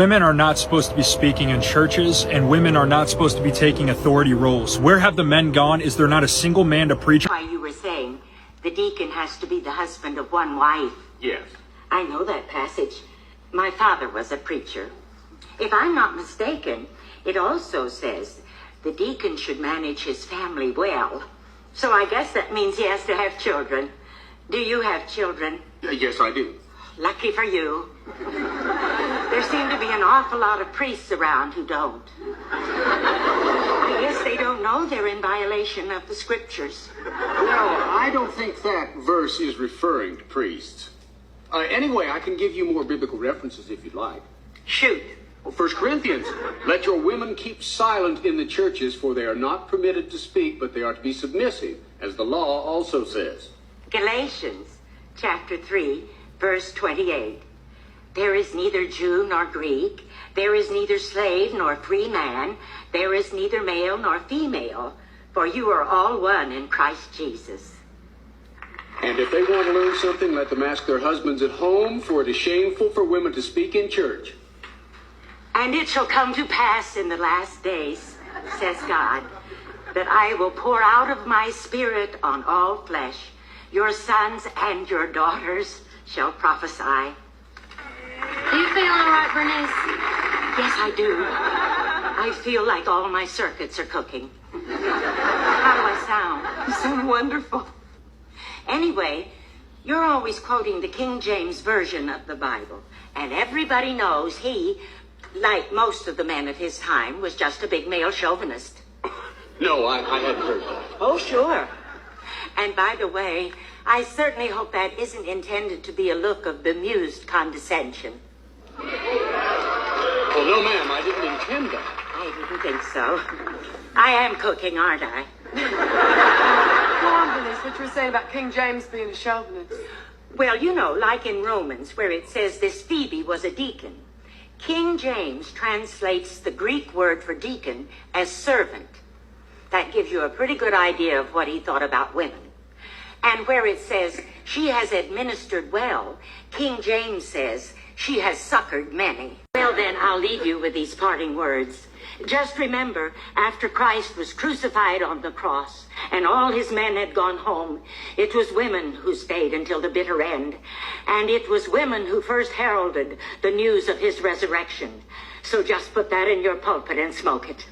Women are not supposed to be speaking in churches, and women are not supposed to be taking authority roles. Where have the men gone? Is there not a single man to preach? Why you were saying the deacon has to be the husband of one wife. Yes. I know that passage. My father was a preacher. If I'm not mistaken, it also says the deacon should manage his family well. So I guess that means he has to have children. Do you have children? Yes, I do. Lucky for you. There seem to be an awful lot of priests around who don't. I guess they don't know they're in violation of the scriptures. No, I don't think that verse is referring to priests. Anyway, I can give you more biblical references if you'd like. Shoot. Well, 1 Corinthians, let your women keep silent in the churches, for they are not permitted to speak, but they are to be submissive, as the law also says. Galatians chapter 3, verse 28. There is neither Jew nor Greek. There is neither slave nor free man. There is neither male nor female. For you are all one in Christ Jesus. And if they want to learn something, let them ask their husbands at home, for it is shameful for women to speak in church. And it shall come to pass in the last days, says God, that I will pour out of my spirit on all flesh. Your sons and your daughters shall prophesy. Do you feel all right, Bernice? Yes, I do. I feel like all my circuits are cooking. How do I sound? You sound wonderful. Anyway, you're always quoting the King James Version of the Bible. And everybody knows he, like most of the men of his time, was just a big male chauvinist. No, I hadn't heard that. Oh, sure. And by the way, I certainly hope that isn't intended to be a look of bemused condescension. Well, no, ma'am, I didn't intend that. I didn't think so. I am cooking, aren't I? Go on, Bernice, what you were saying about King James being a chauvinist. Well, you know, like in Romans, where it says this Phoebe was a deacon. King James translates the Greek word for deacon as servant. That gives you a pretty good idea of what he thought about women. And where it says she has administered well, King James says she has succored many. Well, then, I'll leave you with these parting words. Just remember, after Christ was crucified on the cross and all his men had gone home, it was women who stayed until the bitter end. And it was women who first heralded the news of his resurrection. So just put that in your pulpit and smoke it.